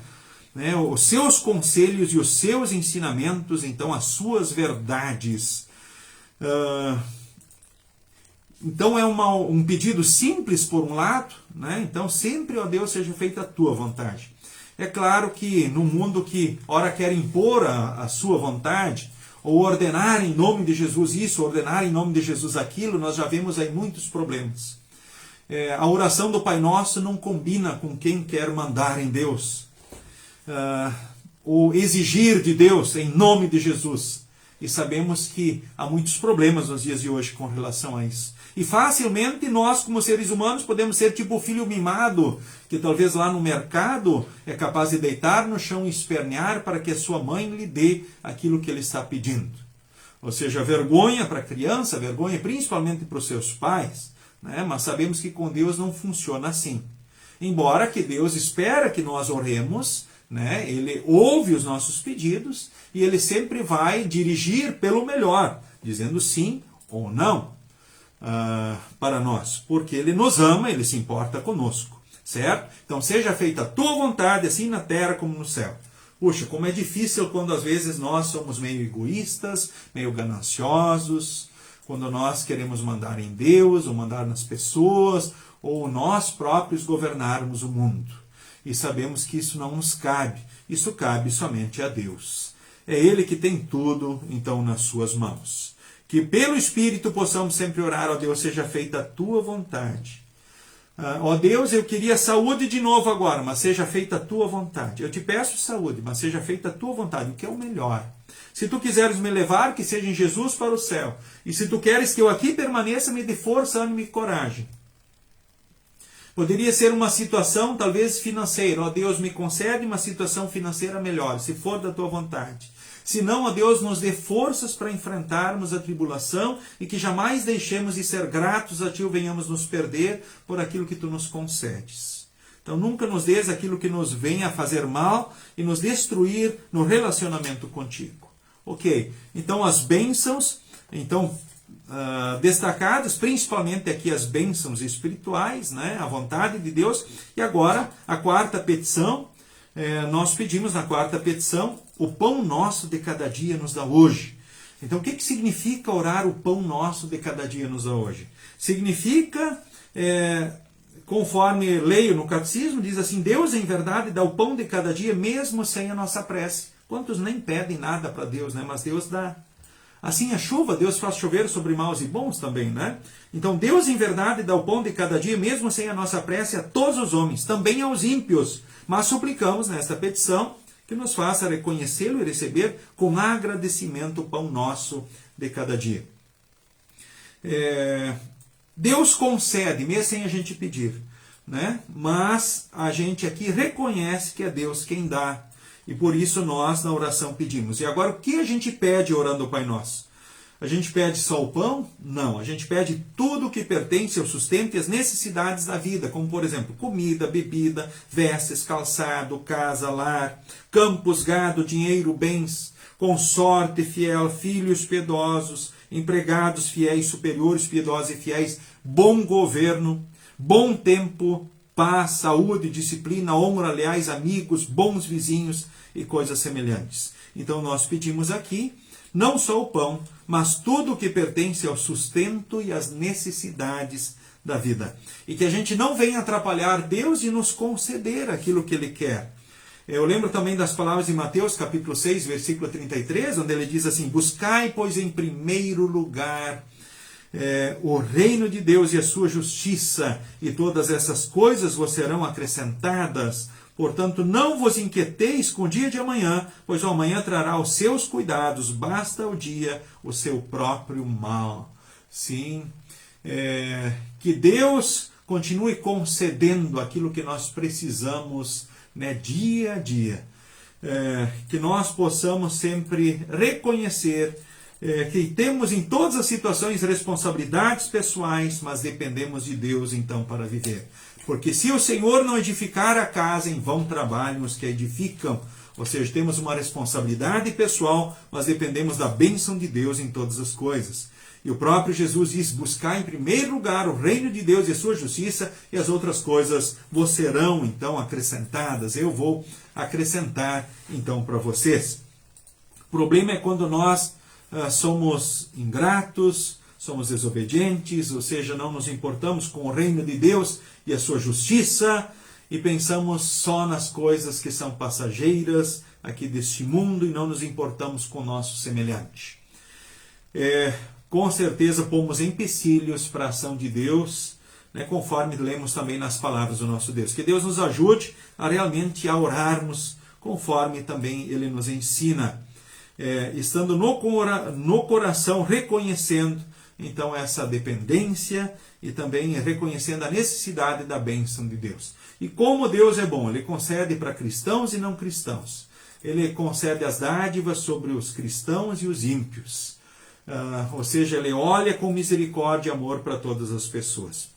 né, os seus conselhos e os seus ensinamentos, então as suas verdades. Então é um pedido simples por um lado, né? Então sempre, ó Deus, seja feita a tua vontade. É claro que no mundo que ora quer impor a sua vontade, ou ordenar em nome de Jesus isso, ordenar em nome de Jesus aquilo, nós já vemos aí muitos problemas. A oração do Pai Nosso não combina com quem quer mandar em Deus. O exigir de Deus em nome de Jesus. E sabemos que há muitos problemas nos dias de hoje com relação a isso. E facilmente nós, como seres humanos, podemos ser tipo o filho mimado, que talvez lá no mercado é capaz de deitar no chão e espernear para que a sua mãe lhe dê aquilo que ele está pedindo. Ou seja, vergonha para a criança, vergonha principalmente para os seus pais, né? Mas sabemos que com Deus não funciona assim. Embora que Deus espera que nós oremos, né? Ele ouve os nossos pedidos e ele sempre vai dirigir pelo melhor, dizendo sim ou não para nós, porque ele nos ama, ele se importa conosco, certo? Então seja feita a tua vontade, assim na terra como no céu. Puxa, como é difícil quando às vezes nós somos meio egoístas, meio gananciosos, quando nós queremos mandar em Deus, ou mandar nas pessoas, ou nós próprios governarmos o mundo. E sabemos que isso não nos cabe, isso cabe somente a Deus. É Ele que tem tudo, então, nas suas mãos. Que pelo Espírito possamos sempre orar, ó Deus, seja feita a tua vontade. Ó Deus, eu queria saúde de novo agora, mas seja feita a tua vontade. Eu te peço saúde, mas seja feita a tua vontade, o que é o melhor. Se tu quiseres me levar, que seja em Jesus para o céu. E se tu queres que eu aqui permaneça, me dê força, ânimo e coragem. Poderia ser uma situação, talvez, financeira. Ó Deus, me concede uma situação financeira melhor, se for da tua vontade. Se não, ó Deus, nos dê forças para enfrentarmos a tribulação e que jamais deixemos de ser gratos a Ti ou venhamos nos perder por aquilo que Tu nos concedes. Então, nunca nos dês aquilo que nos venha a fazer mal e nos destruir no relacionamento contigo. Ok, então as bênçãos, destacadas, principalmente aqui as bênçãos espirituais, né, a vontade de Deus. E agora, a quarta petição, nós pedimos na quarta petição, o pão nosso de cada dia nos dá hoje. Então, o que significa orar o pão nosso de cada dia nos dá hoje? Significa, conforme leio no catecismo, diz assim, Deus em verdade dá o pão de cada dia mesmo sem a nossa prece. Quantos nem pedem nada para Deus, né? Mas Deus dá. Assim a chuva, Deus faz chover sobre maus e bons também, né? Então Deus em verdade dá o pão de cada dia, mesmo sem a nossa prece, a todos os homens, também aos ímpios. Mas suplicamos nesta petição que nos faça reconhecê-lo e receber com agradecimento o pão nosso de cada dia. Deus concede, mesmo sem a gente pedir, né? Mas a gente aqui reconhece que é Deus quem dá. E por isso nós na oração pedimos. E agora o que a gente pede orando ao Pai Nosso? A gente pede só o pão? Não. A gente pede tudo o que pertence ao sustento e às necessidades da vida, como por exemplo, comida, bebida, vestes, calçado, casa, lar, campos, gado, dinheiro, bens, consorte fiel, filhos piedosos, empregados fiéis, superiores piedosos e fiéis, bom governo, bom tempo, paz, saúde, disciplina, honra, leais amigos, bons vizinhos e coisas semelhantes. Então nós pedimos aqui, não só o pão, mas tudo o que pertence ao sustento e às necessidades da vida. E que a gente não venha atrapalhar Deus de nos conceder aquilo que Ele quer. Eu lembro também das palavras de Mateus, capítulo 6, versículo 33, onde ele diz assim, buscai, pois, em primeiro lugar o reino de Deus e a sua justiça, e todas essas coisas vos serão acrescentadas. Portanto, não vos inquieteis com o dia de amanhã, pois o amanhã trará os seus cuidados, basta ao dia o seu próprio mal. Sim, que Deus continue concedendo aquilo que nós precisamos, né, dia a dia. Que nós possamos sempre reconhecer que temos em todas as situações responsabilidades pessoais, mas dependemos de Deus então para viver. Porque se o Senhor não edificar a casa, em vão trabalham os que a edificam. Ou seja, temos uma responsabilidade pessoal, mas dependemos da bênção de Deus em todas as coisas. E o próprio Jesus diz: buscar em primeiro lugar o reino de Deus e a sua justiça, e as outras coisas vos serão então acrescentadas. Eu vou acrescentar então para vocês. O problema é quando nós somos ingratos, somos desobedientes, ou seja, não nos importamos com o reino de Deus e a sua justiça, e pensamos só nas coisas que são passageiras aqui deste mundo e não nos importamos com o nosso semelhante. Com certeza pomos empecilhos para a ação de Deus, né, conforme lemos também nas palavras do nosso Deus. Que Deus nos ajude a realmente a orarmos conforme também Ele nos ensina. Estando no coração, reconhecendo então essa dependência e também reconhecendo a necessidade da bênção de Deus. E como Deus é bom, Ele concede para cristãos e não cristãos. Ele concede as dádivas sobre os cristãos e os ímpios. Ou seja, Ele olha com misericórdia e amor para todas as pessoas.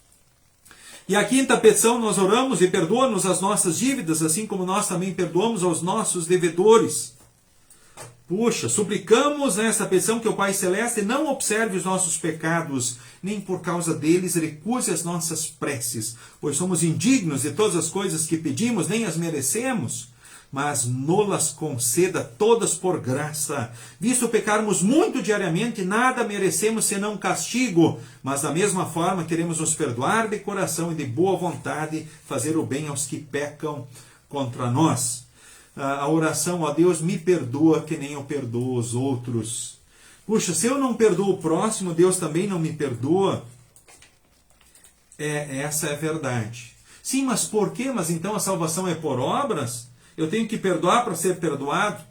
E a quinta petição, nós oramos: e perdoa-nos as nossas dívidas, assim como nós também perdoamos aos nossos devedores. Puxa, suplicamos nesta petição que o Pai Celeste não observe os nossos pecados, nem por causa deles recuse as nossas preces, pois somos indignos de todas as coisas que pedimos, nem as merecemos, mas nolas conceda todas por graça. Visto pecarmos muito diariamente, nada merecemos senão castigo, mas da mesma forma queremos nos perdoar de coração e de boa vontade, fazer o bem aos que pecam contra nós. A oração: ó Deus, me perdoa que nem eu perdoo os outros. Puxa, se eu não perdoo o próximo, Deus também não me perdoa? Essa é a verdade. Sim, mas por quê? Mas então a salvação é por obras? Eu tenho que perdoar para ser perdoado?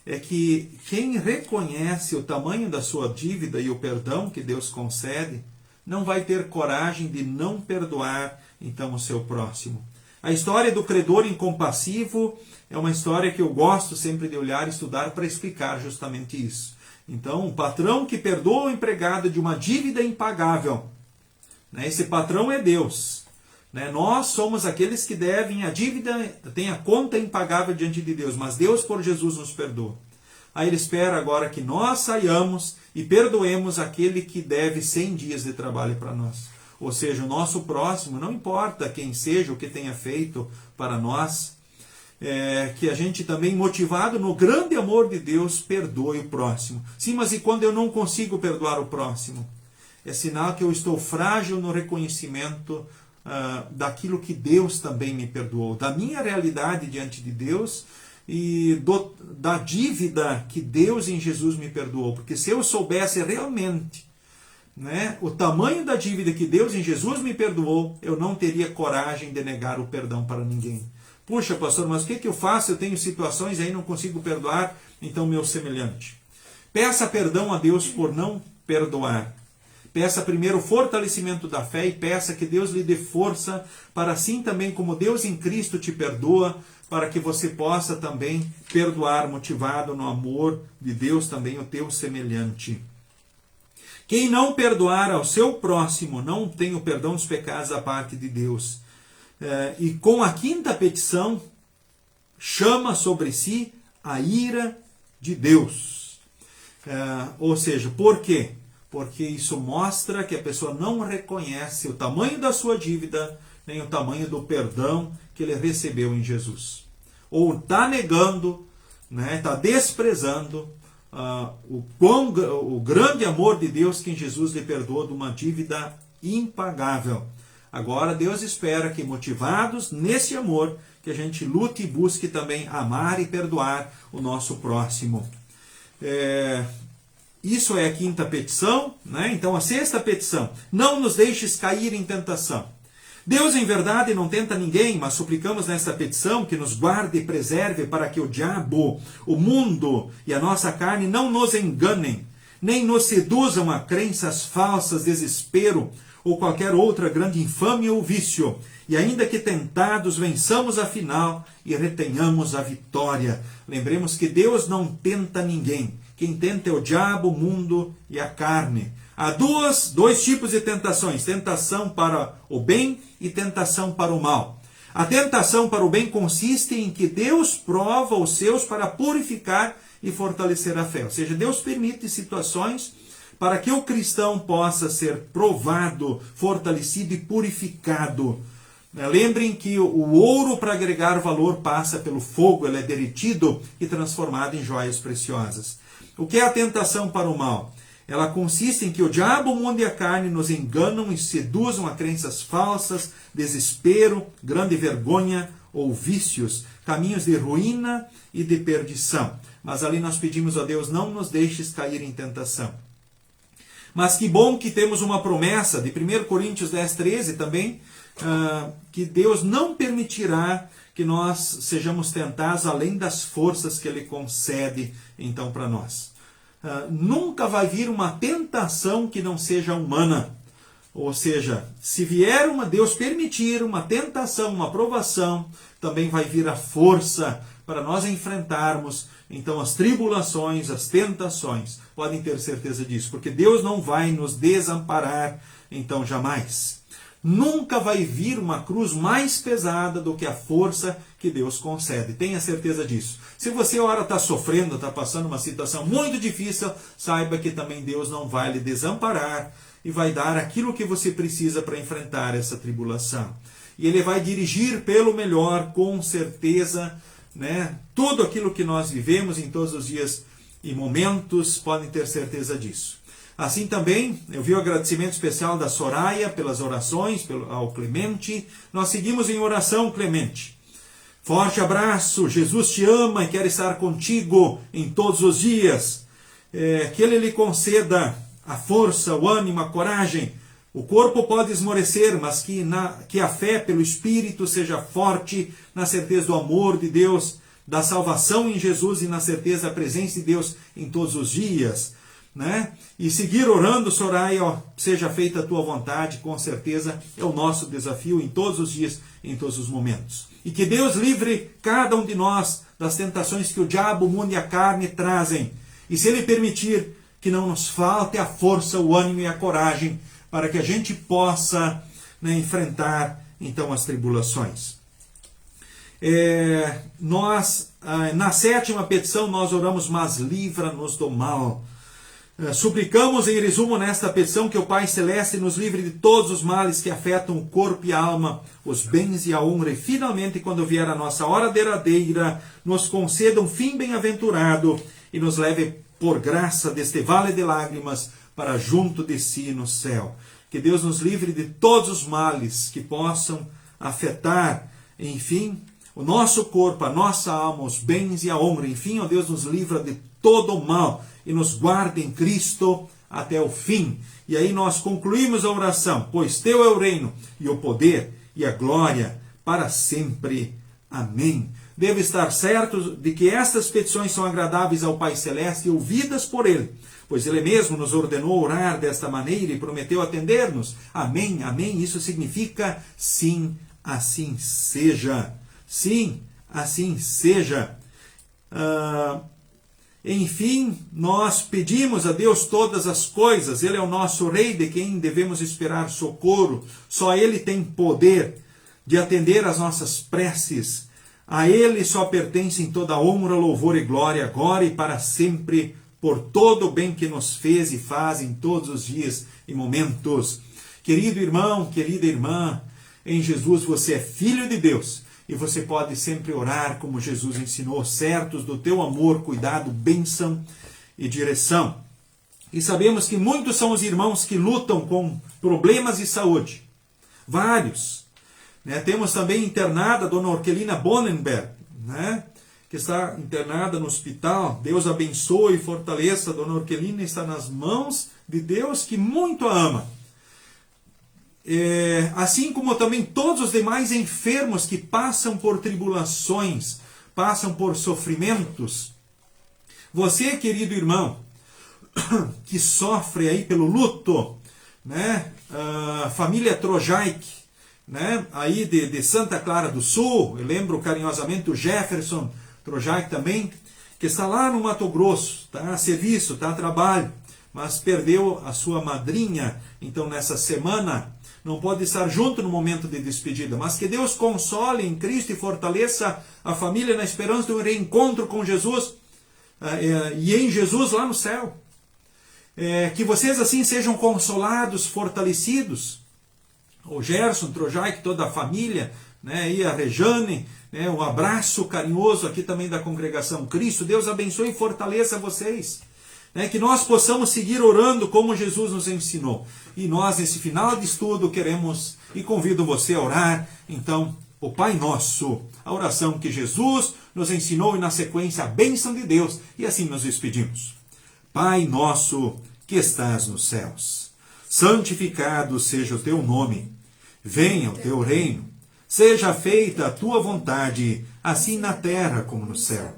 É que quem reconhece o tamanho da sua dívida e o perdão que Deus concede, não vai ter coragem de não perdoar então o seu próximo. A história do credor incompassivo é uma história que eu gosto sempre de olhar e estudar para explicar justamente isso. Então, um patrão que perdoa o empregado de uma dívida impagável, né? Esse patrão é Deus. Né? Nós somos aqueles que devem a dívida, tem a conta impagável diante de Deus, mas Deus por Jesus nos perdoa. Aí Ele espera agora que nós saiamos e perdoemos aquele que deve 100 dias de trabalho para nós. Ou seja, o nosso próximo, não importa quem seja, o que tenha feito para nós, que a gente também, motivado no grande amor de Deus, perdoe o próximo. Sim, mas e quando eu não consigo perdoar o próximo? É sinal que eu estou frágil no reconhecimento daquilo que Deus também me perdoou, da minha realidade diante de Deus e da dívida que Deus em Jesus me perdoou. Porque se eu soubesse realmente, né, o tamanho da dívida que Deus em Jesus me perdoou, eu não teria coragem de negar o perdão para ninguém. Puxa, pastor, mas o que eu faço? Eu tenho situações aí, não consigo perdoar, então meu semelhante. Peça perdão a Deus por não perdoar. Peça primeiro o fortalecimento da fé e peça que Deus lhe dê força para, assim também como Deus em Cristo te perdoa, para que você possa também perdoar, motivado no amor de Deus também o teu semelhante. Quem não perdoar ao seu próximo não tem o perdão dos pecados da parte de Deus. E com a quinta petição, chama sobre si a ira de Deus. Ou seja, por quê? Porque isso mostra que a pessoa não reconhece o tamanho da sua dívida, nem o tamanho do perdão que ele recebeu em Jesus. Ou está negando, está desprezando o grande amor de Deus que em Jesus lhe perdoou de uma dívida impagável. Agora Deus espera que, motivados nesse amor, que a gente lute e busque também amar e perdoar o nosso próximo. Isso é a quinta petição, né? Então a sexta petição: não nos deixes cair em tentação. Deus em verdade não tenta ninguém, mas suplicamos nesta petição que nos guarde e preserve para que o diabo, o mundo e a nossa carne não nos enganem, nem nos seduzam a crenças falsas, desespero ou qualquer outra grande infâmia ou vício, E ainda que tentados, vençamos afinal e retenhamos a vitória. Lembremos que Deus não tenta ninguém. Quem tenta é o diabo, o mundo e a carne. Há dois tipos de tentações: tentação para o bem e tentação para o mal. A tentação para o bem consiste em que Deus prova os seus para purificar e fortalecer a fé. Ou seja, Deus permite situações para que o cristão possa ser provado, fortalecido e purificado. Lembrem que o ouro, para agregar valor, passa pelo fogo, ele é derretido e transformado em joias preciosas. O que é a tentação para o mal? Ela consiste em que o diabo, o mundo e a carne nos enganam e seduzam a crenças falsas, desespero, grande vergonha ou vícios, caminhos de ruína e de perdição. Mas ali nós pedimos a Deus, não nos deixes cair em tentação. Mas que bom que temos uma promessa de 1 Coríntios 10, 13 também, que Deus não permitirá que nós sejamos tentados além das forças que Ele concede então para nós. Nunca vai vir uma tentação que não seja humana. Ou seja, se vier Deus permitir uma tentação, uma provação, também vai vir a força para nós enfrentarmos então as tribulações, as tentações. Podem ter certeza disso, porque Deus não vai nos desamparar então jamais. Nunca vai vir uma cruz mais pesada do que a força que Deus concede. Tenha certeza disso. Se você ora está sofrendo, está passando uma situação muito difícil, saiba que também Deus não vai lhe desamparar e vai dar aquilo que você precisa para enfrentar essa tribulação. E Ele vai dirigir pelo melhor, com certeza, né? Tudo aquilo que nós vivemos em todos os dias e momentos, podem ter certeza disso. Assim também, eu vi o agradecimento especial da Soraya pelas orações, ao Clemente. Nós seguimos em oração, Clemente. Forte abraço, Jesus te ama e quer estar contigo em todos os dias. Que Ele lhe conceda a força, o ânimo, a coragem. O corpo pode esmorecer, mas que a fé pelo Espírito seja forte, na certeza do amor de Deus, da salvação em Jesus e na certeza da presença de Deus em todos os dias. Né? E seguir orando, Soraya, seja feita a tua vontade, com certeza é o nosso desafio em todos os dias, em todos os momentos. E que Deus livre cada um de nós das tentações que o diabo, o mundo e a carne trazem. E se Ele permitir, que não nos falte a força, o ânimo e a coragem para que a gente possa, né, enfrentar então as tribulações. Na sétima petição nós oramos, mas livra-nos do mal. Suplicamos, em resumo, nesta petição, que o Pai Celeste nos livre de todos os males que afetam o corpo e a alma, os bens e a honra, e finalmente, quando vier a nossa hora derradeira, nos conceda um fim bem-aventurado e nos leve, por graça deste vale de lágrimas, para junto de si no céu. Que Deus nos livre de todos os males que possam afetar, enfim, o nosso corpo, a nossa alma, os bens e a honra. Enfim, ó Deus, nos livra de todo o mal e nos guarda em Cristo até o fim. E aí nós concluímos a oração: pois teu é o reino e o poder e a glória para sempre. Amém. Devo estar certo de que estas petições são agradáveis ao Pai Celeste e ouvidas por Ele, pois Ele mesmo nos ordenou orar desta maneira e prometeu atender-nos. Amém, amém. Isso significa sim, assim seja. Sim, assim seja. Enfim, nós pedimos a Deus todas as coisas. Ele é o nosso Rei, de quem devemos esperar socorro. Só Ele tem poder de atender às nossas preces. A Ele só pertencem toda a honra, louvor e glória, agora e para sempre, por todo o bem que nos fez e faz em todos os dias e momentos. Querido irmão, querida irmã, em Jesus você é filho de Deus. E você pode sempre orar como Jesus ensinou, certos do teu amor, cuidado, bênção e direção. E sabemos que muitos são os irmãos que lutam com problemas de saúde. Vários. Temos também internada a dona Orquelina Bonenberg, que está internada no hospital. Deus abençoe e fortaleça. A dona Orquelina está nas mãos de Deus, que muito a ama. Assim como também todos os demais enfermos que passam por tribulações, passam por sofrimentos. Você, querido irmão, que sofre aí pelo luto, a família Trojaik, né, aí de Santa Clara do Sul, eu lembro carinhosamente o Jefferson Trojac também, que está lá no Mato Grosso, está a serviço, está a trabalho, mas perdeu a sua madrinha, então nessa semana não pode estar junto no momento de despedida, mas que Deus console em Cristo e fortaleça a família na esperança de um reencontro com Jesus, e em Jesus lá no céu. Que vocês assim sejam consolados, fortalecidos. O Gerson Trojac, toda a família, né, e a Rejane, né, um abraço carinhoso aqui também da congregação Cristo. Deus abençoe e fortaleça vocês. Né, que nós possamos seguir orando como Jesus nos ensinou. E nós, nesse final de estudo, queremos e convido você a orar, então, o Pai Nosso, a oração que Jesus nos ensinou e na sequência a bênção de Deus. E assim nos despedimos. Pai Nosso que estás nos céus, santificado seja o teu nome. Venha o teu reino. Seja feita a tua vontade, assim na terra como no céu.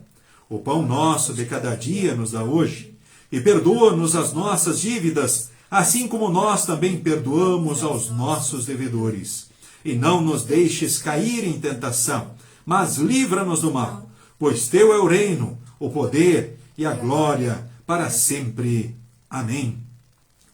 O pão nosso de cada dia nos dá hoje. E perdoa-nos as nossas dívidas, assim como nós também perdoamos aos nossos devedores. E não nos deixes cair em tentação, mas livra-nos do mal. Pois teu é o reino, o poder e a glória para sempre. Amém.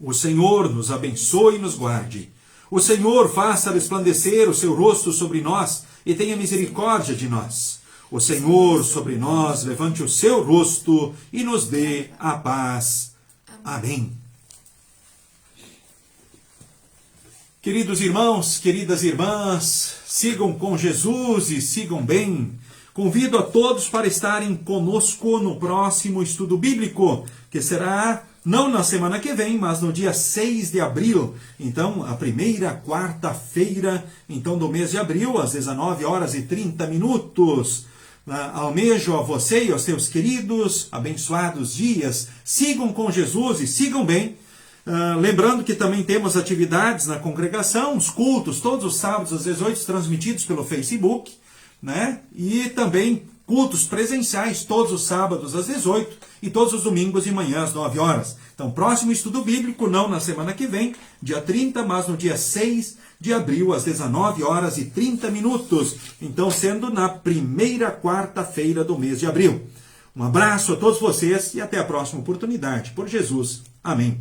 O Senhor nos abençoe e nos guarde. O Senhor faça resplandecer o seu rosto sobre nós e tenha misericórdia de nós. O Senhor sobre nós levante o seu rosto e nos dê a paz. Amém. Queridos irmãos, queridas irmãs, sigam com Jesus e sigam bem. Convido a todos para estarem conosco no próximo estudo bíblico, que será não na semana que vem, mas no dia 6 de abril. Então, a primeira quarta-feira então, do mês de abril, às 19h30. Almejo a você e aos seus queridos abençoados dias. Sigam com Jesus e sigam bem. Lembrando que também temos atividades na congregação, os cultos, todos os sábados às 18h, transmitidos pelo Facebook, né? E também cultos presenciais, todos os sábados às 18h e todos os domingos de manhã às 9h. Então, próximo estudo bíblico, não na semana que vem, dia 30, mas no dia 6 de abril, às 19h30. Então, sendo na primeira quarta-feira do mês de abril. Um abraço a todos vocês e até a próxima oportunidade. Por Jesus. Amém.